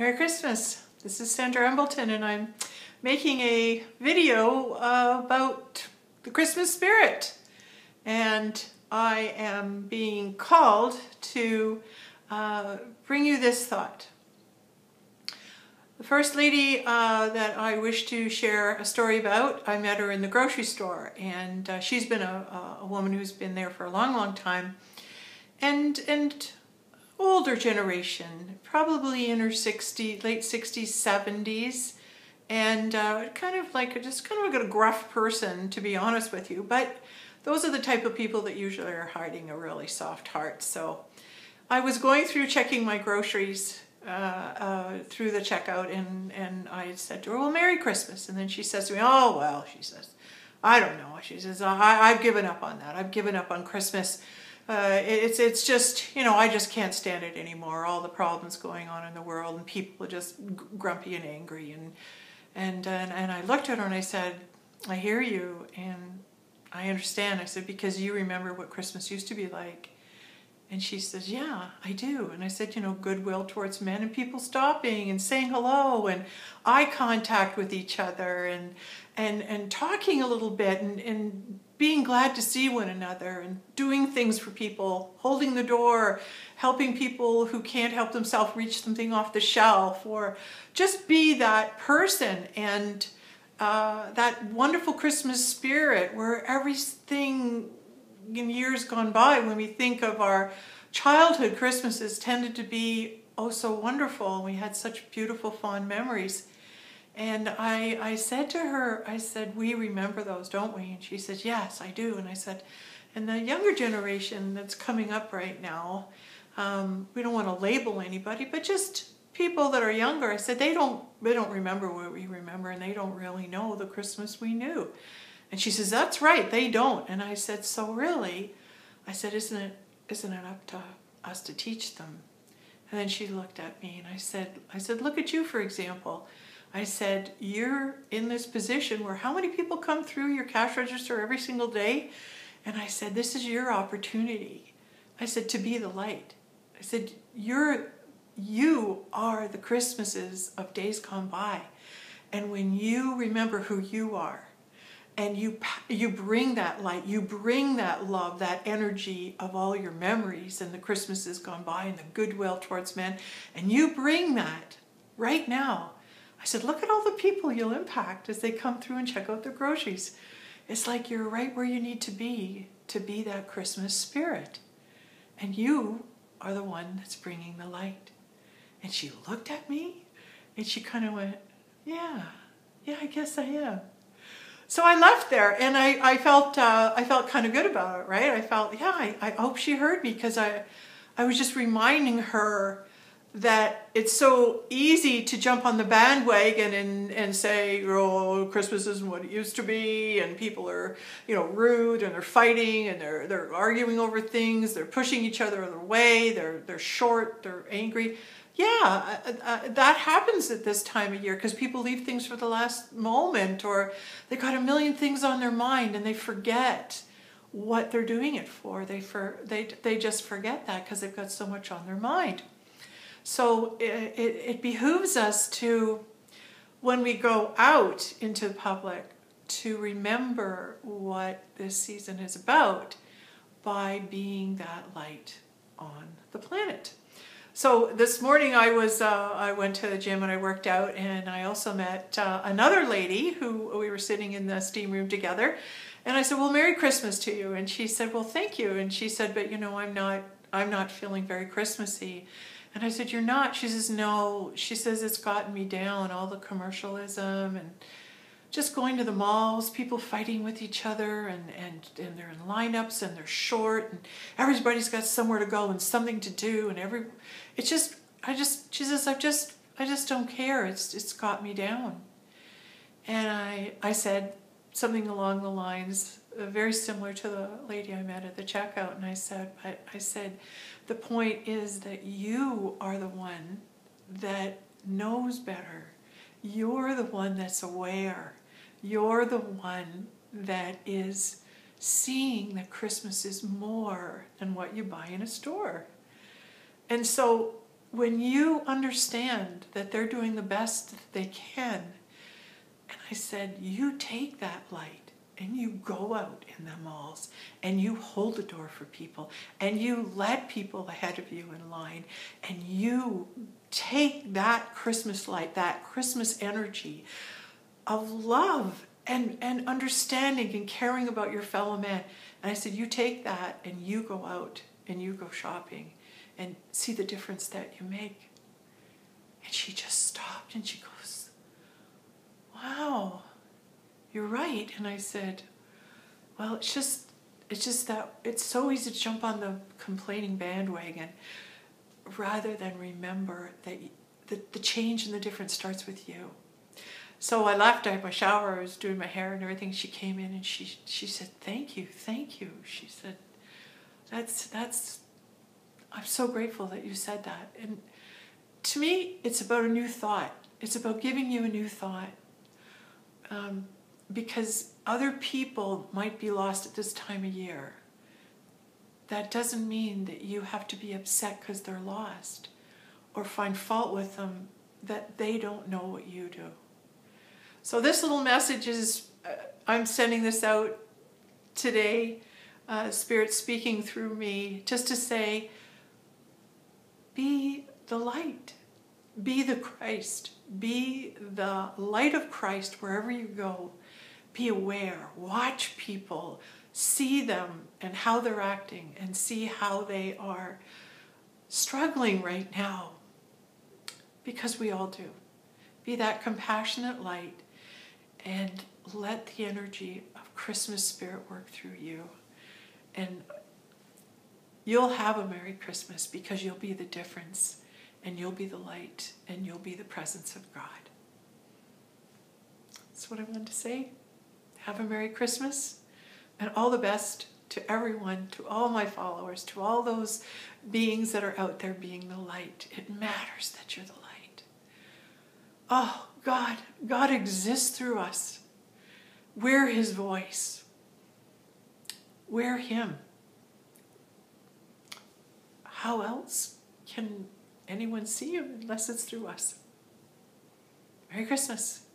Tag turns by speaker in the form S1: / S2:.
S1: Merry Christmas. This is Sandra Embleton and I'm making a video about the Christmas spirit. And I am being called to bring you this thought. The first lady that I wish to share a story about, I met her in the grocery store, and she's been a woman who's been there for a long, long time, and older generation, probably in her 60s, late 60s, 70s, and kind of like a gruff person, to be honest with you. But those are the type of people that usually are hiding a really soft heart. So I was going through checking my groceries through the checkout, and I said to her, well, Merry Christmas. And then she says to me, oh, well, she says, I don't know. She says, I've given up on that. I've given up on Christmas. It's just, you know, I just can't stand it anymore. All the problems going on in the world, and people are just grumpy and angry. And I looked at her and I said, I hear you and I understand. I said, because you remember what Christmas used to be like. And she says, yeah, I do. And I said, you know, goodwill towards men and people stopping and saying hello and eye contact with each other and talking a little bit and being glad to see one another and doing things for people, holding the door, helping people who can't help themselves reach something off the shelf, or just be that person. And that wonderful Christmas spirit where everything in years gone by, when we think of our childhood Christmases, tended to be oh so wonderful. We had such beautiful, fond memories. And I said to her, I said, we remember those, don't we? And she said, yes, I do. And I said, and the younger generation that's coming up right now, we don't want to label anybody, but just people that are younger, I said, they don't remember what we remember, and they don't really know the Christmas we knew. And she says, that's right, they don't. And I said, so really? I said, isn't it up to us to teach them? And then she looked at me and I said, look at you, for example. I said, you're in this position where how many people come through your cash register every single day? And I said, this is your opportunity. I said, to be the light. I said, you are the Christmases of days gone by. And when you remember who you are, and you bring that light, you bring that love, that energy of all your memories and the Christmases gone by and the goodwill towards men, and you bring that right now. I said, look at all the people you'll impact as they come through and check out their groceries. It's like you're right where you need to be that Christmas spirit. And you are the one that's bringing the light. And she looked at me and she kind of went, yeah, I guess I am. So I left there, and I felt kind of good about it, right? I felt, yeah, I hope she heard me, because I was just reminding her that it's so easy to jump on the bandwagon and say, oh, Christmas isn't what it used to be, and people are, you know, rude, and they're fighting, and they're arguing over things, they're pushing each other away, they're short, they're angry. Yeah, that happens at this time of year because people leave things for the last moment, or they got a million things on their mind and they forget what they're doing it for. They just forget that because they've got so much on their mind. So it behooves us to, when we go out into the public, to remember what this season is about by being that light on the planet. So this morning I went to the gym and I worked out, and I also met another lady who we were sitting in the steam room together, and I said, well, Merry Christmas to you. And she said, well, thank you. And she said, but you know, I'm not feeling very Christmassy. And I said, you're not? She says, no. She says, it's gotten me down, all the commercialism and just going to the malls, people fighting with each other, and they're in lineups and they're short, and everybody's got somewhere to go and something to do, and she says, I just don't care. It's got me down. And I said something along the lines very similar to the lady I met at the checkout, and I said, the point is that you are the one that knows better. You're the one that's aware. You're the one that is seeing that Christmas is more than what you buy in a store. And so when you understand that they're doing the best that they can, and I said, you take that light and you go out in the malls and you hold the door for people and you let people ahead of you in line and you take that Christmas light, that Christmas energy of love and understanding and caring about your fellow man. And I said, you take that and you go out and you go shopping and see the difference that you make. And she just stopped and she goes, wow, you're right. And I said, well, it's just that it's so easy to jump on the complaining bandwagon rather than remember that the change and the difference starts with you. So I left, I had my shower, I was doing my hair and everything. She came in and she said, thank you. She said, I'm so grateful that you said that. And to me, it's about a new thought. It's about giving you a new thought. Because other people might be lost at this time of year. That doesn't mean that you have to be upset because they're lost or find fault with them that they don't know what you do. So this little message is, I'm sending this out today, Spirit speaking through me, just to say, be the light, be the Christ, be the light of Christ wherever you go. Be aware, watch people, see them and how they're acting and see how they are struggling right now, because we all do. Be that compassionate light and let the energy of Christmas spirit work through you. And you'll have a Merry Christmas because you'll be the difference and you'll be the light and you'll be the presence of God. That's what I wanted to say. Have a Merry Christmas and all the best to everyone, to all my followers, to all those beings that are out there being the light. It matters that you're the light. Oh, God exists through us. We're His voice. We're Him. How else can anyone see Him unless it's through us? Merry Christmas.